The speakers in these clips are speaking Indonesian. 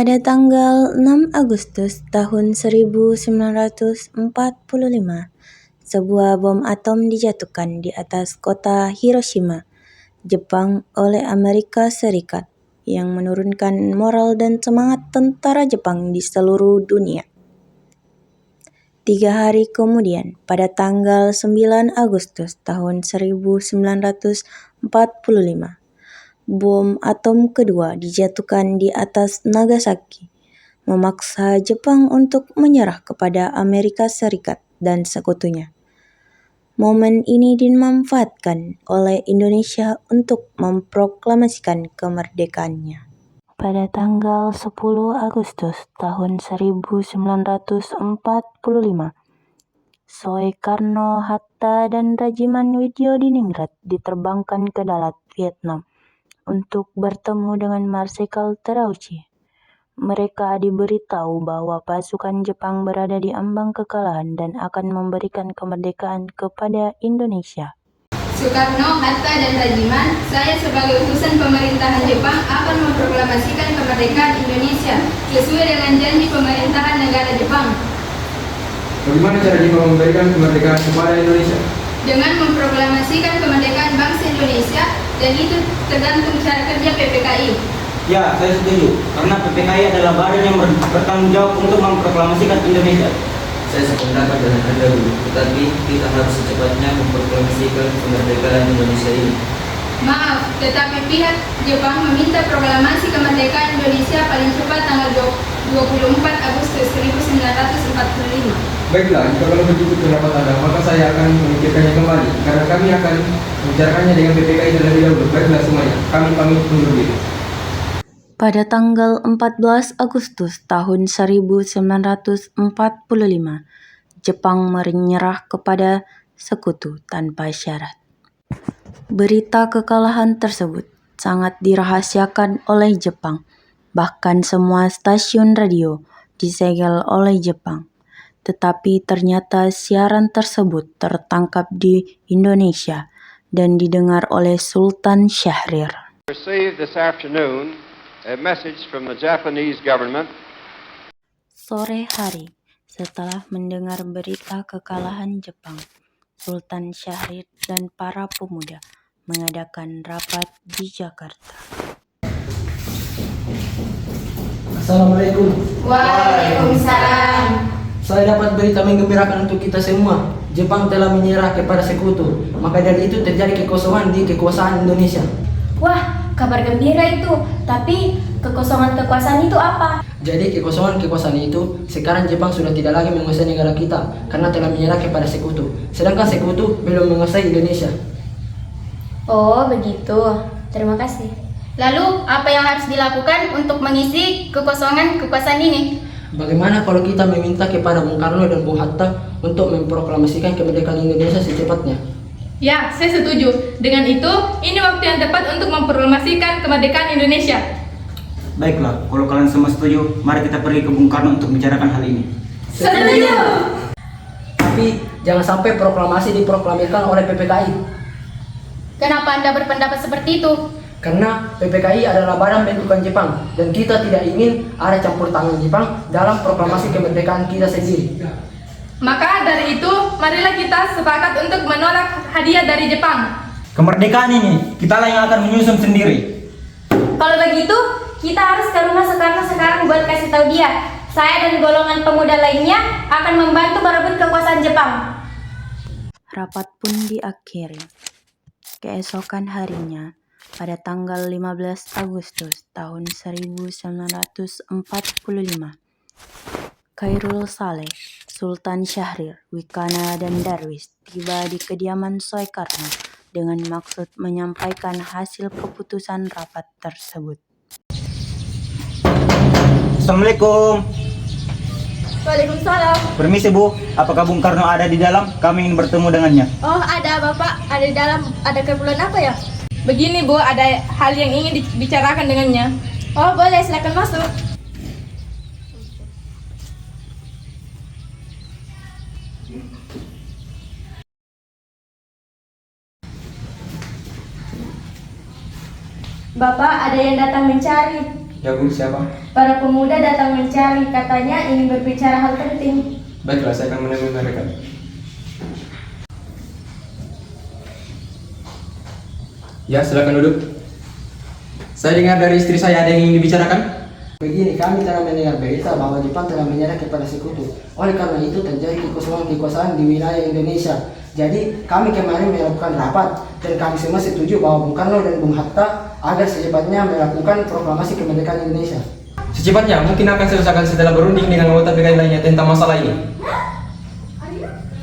Pada tanggal 6 Agustus tahun 1945, sebuah bom atom dijatuhkan di atas kota Hiroshima, Jepang oleh Amerika Serikat yang menurunkan moral dan semangat tentara Jepang di seluruh dunia. 3 hari kemudian, pada tanggal 9 Agustus tahun 1945, bom atom kedua dijatuhkan di atas Nagasaki, memaksa Jepang untuk menyerah kepada Amerika Serikat dan sekutunya. Momen ini dimanfaatkan oleh Indonesia untuk memproklamasikan kemerdekaannya. Pada tanggal 10 Agustus tahun 1945, Soekarno-Hatta dan Regimen Widyodiningrat diterbangkan ke Dalat, Vietnam, untuk bertemu dengan Marsikal Terauchi. Mereka diberitahu bahwa pasukan Jepang berada di ambang kekalahan dan akan memberikan kemerdekaan kepada Indonesia. Soekarno, Hatta, dan Regimen, saya sebagai utusan pemerintahan Jepang akan memproklamasikan kemerdekaan Indonesia sesuai dengan janji pemerintahan negara Jepang. Bagaimana cara Jepang memberikan kemerdekaan kepada Indonesia? Dengan memproklamasikan kemerdekaan bangsa Indonesia, dan itu tergantung cara kerja PPKI. Ya, saya setuju, karena PPKI adalah badan yang bertanggung jawab untuk memproklamasikan Indonesia. Saya sependapat dengan Anda dulu, tetapi kita harus secepatnya memproklamasikan kemerdekaan Indonesia ini. Maaf, tetapi pihak Jepang meminta proklamasi kemerdekaan Indonesia paling cepat tanggal 24 Agustus 1945. Baiklah, jika kalau begitu pendapat Anda, maka saya akan memikirkannya kembali, karena kami akan membicarakannya dengan PPKI terlebih dahulu. Baiklah semuanya, kami pamit undur diri. Pada tanggal 14 Agustus tahun 1945, Jepang menyerah kepada sekutu tanpa syarat. Berita kekalahan tersebut sangat dirahasiakan oleh Jepang, bahkan semua stasiun radio disegel oleh Jepang. Tetapi ternyata siaran tersebut tertangkap di Indonesia dan didengar oleh Sultan Syahrir. Received this afternoon a message from the Japanese government. Sore hari, setelah mendengar berita kekalahan Jepang, Sultan Syahrir dan para pemuda mengadakan rapat di Jakarta. Assalamualaikum. Waalaikumsalam. Saya dapat berita menggembirakan untuk kita semua. Jepang telah menyerah kepada sekutu. Maka dari itu terjadi kekosongan di kekuasaan Indonesia. Wah, kabar gembira itu. Tapi kekosongan kekuasaan itu apa? Jadi kekosongan kekuasaan itu, sekarang Jepang sudah tidak lagi menguasai negara kita karena telah menyerah kepada sekutu. Sedangkan sekutu belum menguasai Indonesia. Oh, begitu. Terima kasih. Lalu, apa yang harus dilakukan untuk mengisi kekosongan kekuasaan ini? Bagaimana kalau kita meminta kepada Bung Karno dan Bung Hatta untuk memproklamasikan kemerdekaan Indonesia secepatnya? Ya, saya setuju. Dengan itu, ini waktu yang tepat untuk memproklamasikan kemerdekaan Indonesia. Baiklah, kalau kalian semua setuju, mari kita pergi ke Bung Karno untuk membicarakan hal ini. Setuju! Tapi jangan sampai proklamasi diproklamirkan oleh PPKI. Kenapa Anda berpendapat seperti itu? Karena PPKI adalah badan bentukan Jepang dan kita tidak ingin ada campur tangan Jepang dalam proklamasi kemerdekaan kita sendiri. Maka dari itu, marilah kita sepakat untuk menolak hadiah dari Jepang. Kemerdekaan ini, kitalah yang akan menyusun sendiri. Kalau begitu, kita harus ke rumah Soekarno sekarang buat kasih tahu dia. Saya dan golongan pemuda lainnya akan membantu merebut kekuasaan Jepang. Rapat pun diakhiri. Keesokan harinya, pada tanggal 15 Agustus tahun 1945, Khairul Saleh, Sultan Syahrir, Wikana, dan Darwis tiba di kediaman Soekarno dengan maksud menyampaikan hasil keputusan rapat tersebut. Assalamualaikum. Waalaikumsalam. Permisi Bu, apakah Bung Karno ada di dalam? Kami ingin bertemu dengannya. Oh, ada Bapak. Ada di dalam. Ada keperluan apa ya? Begini Bu, ada hal yang ingin dibicarakan dengannya. Oh, boleh. Silakan masuk. Bapak, ada yang datang mencari. Ya Bu, siapa? Para pemuda datang mencari, katanya ingin berbicara hal penting. Baiklah, saya akan menemui mereka. Ya, silakan duduk. Saya dengar dari istri saya ada yang ingin dibicarakan. Begini, kami telah mendengar berita bahwa Jepang telah menyerah kepada sekutu. Oleh karena itu terjadi kekosongan kekuasaan di wilayah Indonesia. Jadi kami kemarin melakukan rapat dan kami semua setuju bahwa Bung Karno dan Bung Hatta agar secepatnya melakukan proklamasi kemerdekaan Indonesia. Secepatnya, mungkin akan selesaikan setelah berunding dengan anggota PKI lainnya tentang masalah ini.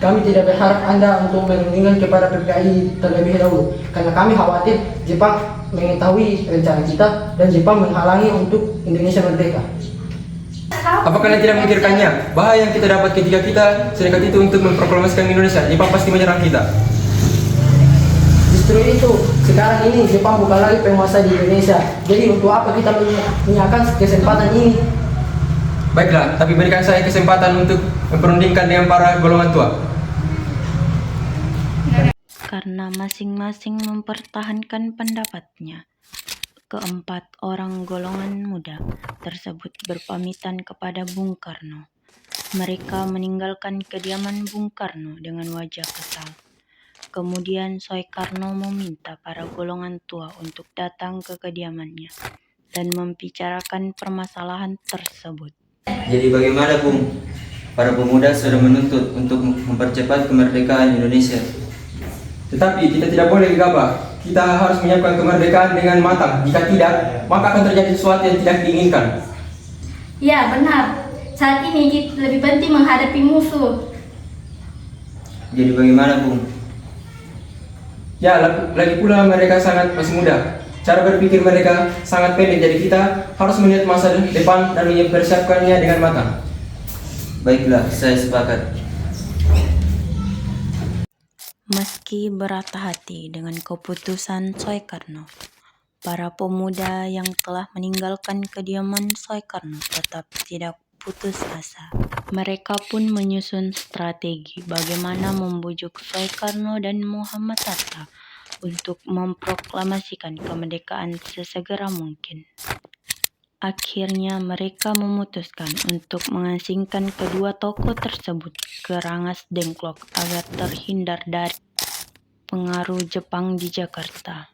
Kami tidak berharap Anda untuk merundingkan kepada PKI terlebih dahulu, karena kami khawatir Jepang mengetahui rencana kita dan Jepang menghalangi untuk Indonesia merdeka. Apa kalian tidak memikirkannya? Bahaya yang kita dapat ketika kita sedekat itu untuk memproklamasikan Indonesia, Jepang pasti menyerang kita. Justru itu, sekarang ini Jepang bukan lagi penguasa di Indonesia. Jadi untuk apa kita menyiapkan kesempatan ini? Baiklah, tapi berikan saya kesempatan untuk memperundingkan dengan para golongan tua. Karena masing-masing mempertahankan pendapatnya, keempat orang golongan muda tersebut berpamitan kepada Bung Karno. Mereka meninggalkan kediaman Bung Karno dengan wajah kesal. Kemudian Soekarno meminta para golongan tua untuk datang ke kediamannya dan membicarakan permasalahan tersebut. Jadi bagaimana Bung? Para pemuda sudah menuntut untuk mempercepat kemerdekaan Indonesia. Tetapi kita tidak boleh gegabah. Kita harus menyiapkan kemerdekaan dengan matang. Jika tidak, maka akan terjadi sesuatu yang tidak diinginkan. Ya, benar. Saat ini lebih penting menghadapi musuh. Jadi bagaimana Bung? Ya, lagi pula mereka sangat masih muda. Cara berpikir mereka sangat pendek, jadi kita harus melihat masa depan dan mempersiapkannya dengan matang. Baiklah, saya sepakat. Meski berat hati dengan keputusan Soekarno, para pemuda yang telah meninggalkan kediaman Soekarno tetap tidak putus asa. Mereka pun menyusun strategi bagaimana membujuk Soekarno dan Muhammad Hatta untuk memproklamasikan kemerdekaan sesegera mungkin. Akhirnya mereka memutuskan untuk mengasingkan kedua tokoh tersebut ke Rangas Dengklok agar terhindar dari pengaruh Jepang di Jakarta.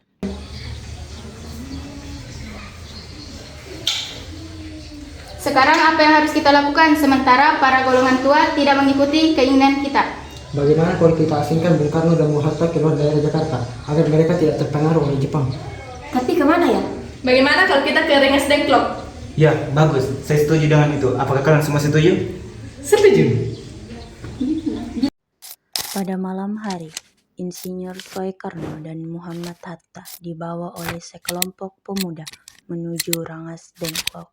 Sekarang apa yang harus kita lakukan sementara para golongan tua tidak mengikuti keinginan kita? Bagaimana kalau kita asingkan Bung Karno dan Bung Hatta keluar dari Jakarta agar mereka tidak terpengaruh oleh Jepang? Tapi kemana ya? Bagaimana kalau kita ke Rengas Dengklok? Ya, bagus. Saya setuju dengan itu. Apakah kalian semua setuju? Setuju. Pada malam hari, Insinyur Soekarno dan Muhammad Hatta dibawa oleh sekelompok pemuda menuju Rangas Dengklok.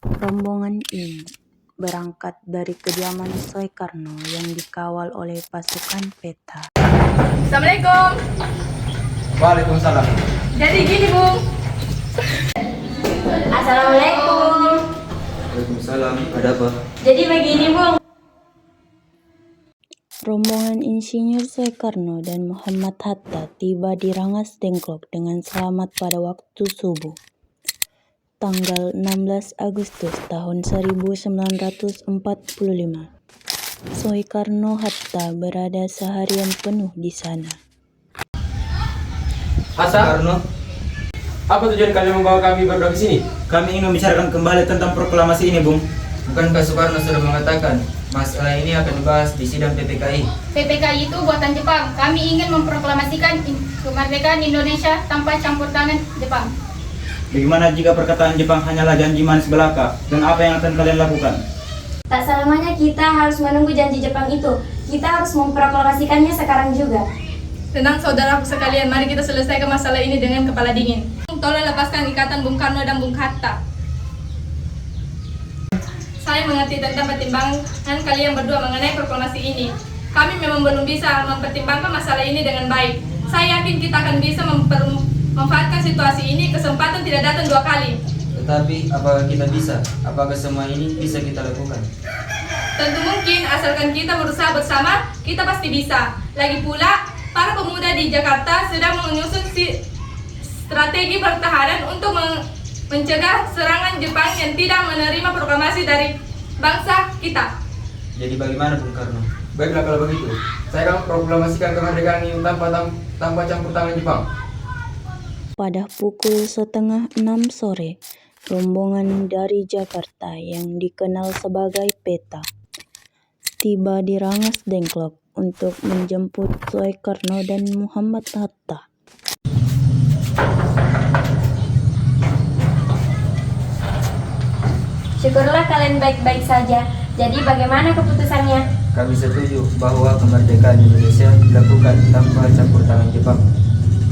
Rombongan ini berangkat dari kediaman Soekarno yang dikawal oleh pasukan peta. Assalamualaikum. Waalaikumsalam. Jadi gini Bung. Assalamualaikum. Waalaikumsalam. Ada apa? Jadi begini Bung. Rombongan Insinyur Soekarno dan Muhammad Hatta tiba di Rangas Dengklok dengan selamat pada waktu subuh. Tanggal 16 Agustus tahun 1945. Soekarno-Hatta berada seharian penuh di sana. Hatta, apa tujuan kalian membawa kami berdua ke sini? Kami ingin membicarakan kembali tentang proklamasi ini, Bung. Bukankah Soekarno sudah mengatakan masalah ini akan dibahas di sidang PPKI? PPKI itu buatan Jepang. Kami ingin memproklamasikan kemerdekaan Indonesia tanpa campur tangan Jepang. Bagaimana jika perkataan Jepang hanyalah janji manis belaka? Dan apa yang akan kalian lakukan? Tak selamanya kita harus menunggu janji Jepang itu. Kita harus memproklamasikannya sekarang juga. Tenang saudaraku sekalian, mari kita selesaikan masalah ini dengan kepala dingin. Tolong lepaskan ikatan Bung Karno dan Bung Hatta. Saya mengerti tentang pertimbangan kalian berdua mengenai proklamasi ini. Kami memang belum bisa mempertimbangkan masalah ini dengan baik. Saya yakin kita akan bisa memanfaatkan situasi ini, kesempatan tidak datang dua kali. Tetapi apakah kita bisa? Apakah semua ini bisa kita lakukan? Tentu mungkin, asalkan kita berusaha bersama, kita pasti bisa. Lagi pula, para pemuda di Jakarta sedang menyusun strategi pertahanan untuk mencegah serangan Jepang yang tidak menerima proklamasi dari bangsa kita. Jadi bagaimana Bung Karno? Baiklah kalau begitu, saya akan proklamasikan kemerdekaan ini tanpa campur tangan Jepang. Pada pukul 5:30 sore, rombongan dari Jakarta yang dikenal sebagai Peta tiba di Rangas Dengklok untuk menjemput Soekarno dan Muhammad Hatta. Syukurlah kalian baik-baik saja. Jadi bagaimana keputusannya? Kami setuju bahwa kemerdekaan Indonesia dilakukan tanpa campur tangan Jepang.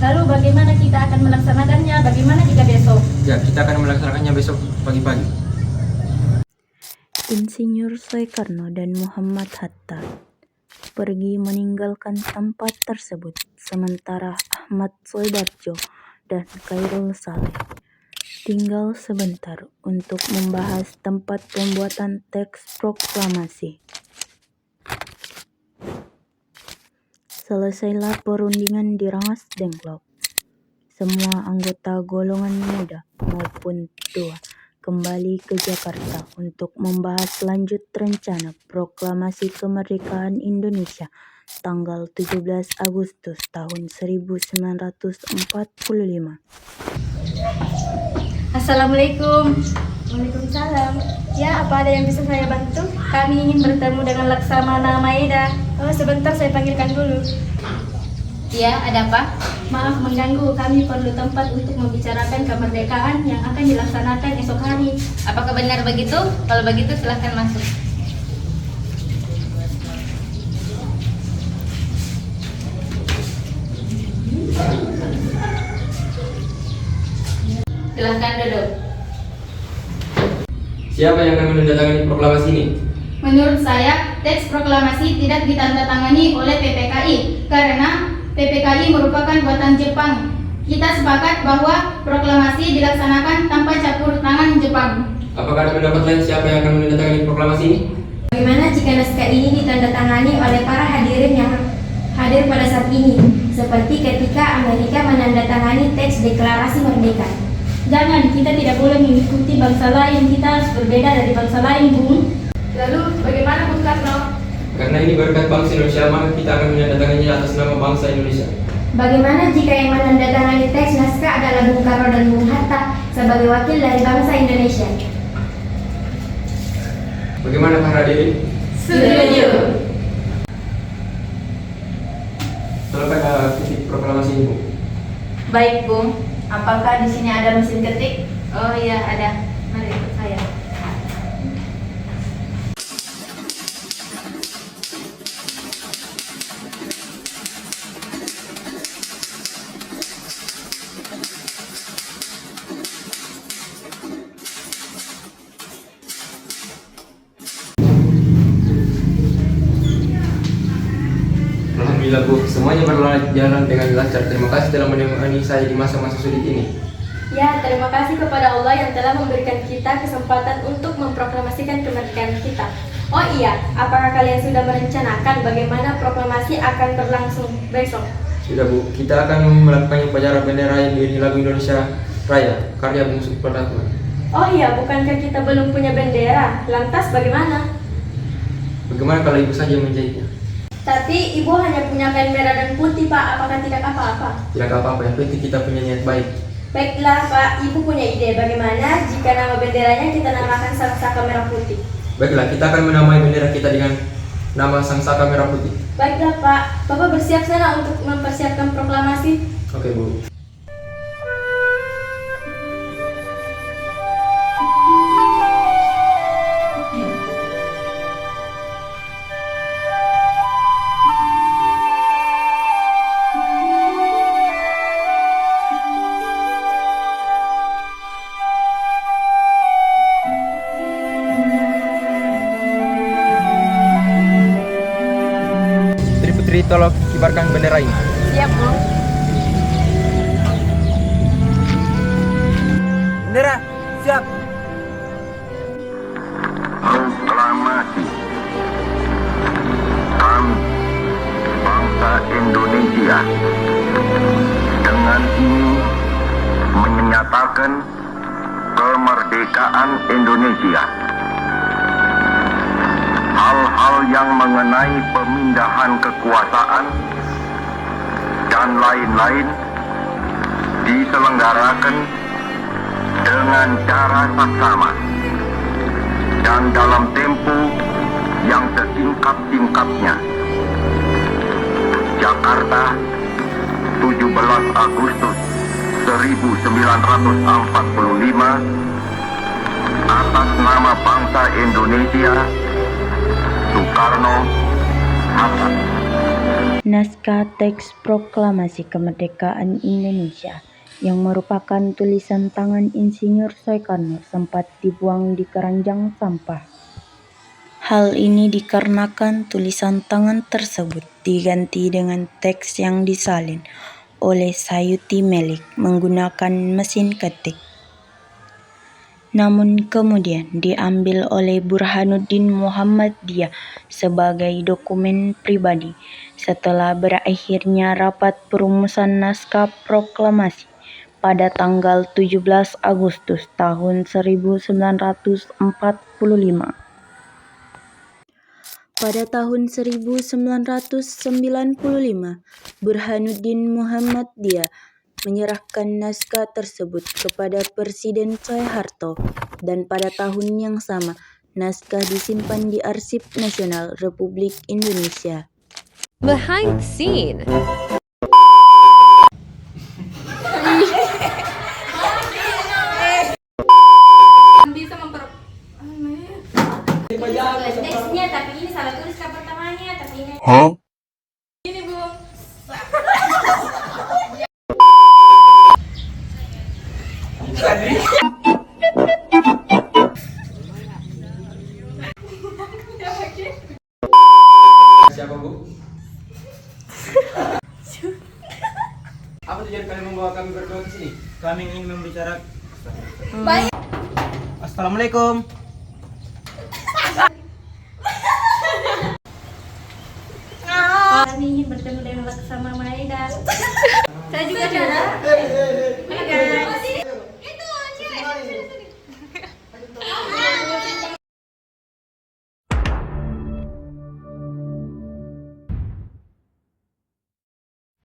Lalu bagaimana kita akan melaksanakannya? Bagaimana jika besok? Ya, kita akan melaksanakannya besok pagi-pagi. Insinyur Soekarno dan Muhammad Hatta pergi meninggalkan tempat tersebut, sementara Ahmad Soebarjo dan Khairul Saleh tinggal sebentar untuk membahas tempat pembuatan teks proklamasi. Selesailah perundingan di Rangas Dengklok. Semua anggota golongan muda maupun tua kembali ke Jakarta untuk membahas lanjut rencana proklamasi kemerdekaan Indonesia tanggal 17 Agustus tahun 1945. Assalamualaikum. Waalaikumsalam. Ya, apa ada yang bisa saya bantu? Kami ingin bertemu dengan Laksamana Maeda. Oh, sebentar saya panggilkan dulu. Ya, ada apa? Maaf mengganggu, kami perlu tempat untuk membicarakan kemerdekaan yang akan dilaksanakan esok hari. Apakah benar begitu? Kalau begitu silahkan masuk. Silahkan duduk. Siapa yang akan menandatangani proklamasi ini? Menurut saya, teks proklamasi tidak ditandatangani oleh PPKI karena PPKI merupakan buatan Jepang. Kita sepakat bahwa proklamasi dilaksanakan tanpa campur tangan Jepang. Apakah ada pendapat lain siapa yang akan menandatangani proklamasi ini? Bagaimana jika naskah ini ditandatangani oleh para hadirin yang hadir pada saat ini, seperti ketika Amerika menandatangani teks deklarasi merdeka? Jangan, kita tidak boleh mengikuti bangsa lain, kita harus berbeda dari bangsa lain, Bung. Lalu bagaimana Bung Karno? Karena ini berkat bangsa Indonesia, maka kita akan menandatanganinya atas nama bangsa Indonesia. Bagaimana jika yang menandatangani teks naskah adalah Bung Karno dan Bung Hatta sebagai wakil dari bangsa Indonesia? Bagaimana para hadirin? Setuju. Tolong titik proklamasi ini, Bu. Baik, Bung. Apakah di sini ada mesin ketik? Oh iya, ada. Mari ikut saya. Alhamdulillah, Bu, semuanya berjalan dengan lancar. Terima kasih telah menemani saya di masa-masa sulit ini. Ya, terima kasih kepada Allah yang telah memberikan kita kesempatan untuk memproklamasikan kemerdekaan kita. Oh iya, apakah kalian sudah merencanakan bagaimana proklamasi akan berlangsung besok? Sudah, Bu, kita akan melakukan upacara bendera yang diiringi lagu Indonesia Raya, karya Bung Supratman. Oh iya, bukankah kita belum punya bendera? Lantas bagaimana? Bagaimana kalau Ibu saja menjahitnya? Tapi ibu hanya punya kain merah dan putih, Pak. Apakah tidak apa-apa? Tidak apa-apa, yang penting kita punya niat baik. Baiklah, Pak. Ibu punya ide bagaimana jika nama benderanya kita namakan Sangsaka Merah Putih? Baiklah, kita akan menamai bendera kita dengan nama Sangsaka Merah Putih. Baiklah, Pak. Bapak bersiap sana untuk mempersiapkan proklamasi. Oke, Bu. Putri, tolong kibarkan bendera ini. Siap, Bung. Bendera, siap. Proklamasi. Kami, bangsa Indonesia, dengan ini menyatakan kemerdekaan Indonesia. Hal-hal yang mengenai pemindahan kekuasaan dan lain-lain diselenggarakan dengan cara saksama dan dalam tempo yang sesingkat-singkatnya. Jakarta, 17 Agustus 1945, atas nama bangsa Indonesia, Soekarno, Hatta. Naskah teks proklamasi kemerdekaan Indonesia yang merupakan tulisan tangan Insinyur Soekarno sempat dibuang di keranjang sampah. Hal ini dikarenakan tulisan tangan tersebut diganti dengan teks yang disalin oleh Sayuti Melik menggunakan mesin ketik. Namun kemudian diambil oleh Burhanuddin Muhammadiyah sebagai dokumen pribadi setelah berakhirnya rapat perumusan naskah proklamasi pada tanggal 17 Agustus tahun 1945. Pada tahun 1995, Burhanuddin Muhammadiyah menyerahkan naskah tersebut kepada Presiden Soeharto, dan pada tahun yang sama naskah disimpan di Arsip Nasional Republik Indonesia. Behind the scene. Bisa Teksnya tapi ini salah tulis ke pertamanya tapi ini. ini Bu. Siapa Bu? Apa tujuan kalian membawa kami berdua ke sini? Kami ingin membicarakan. Baik. Assalamualaikum. Kami ingin bertemu dengan Laksama Maeda. Saya juga ada.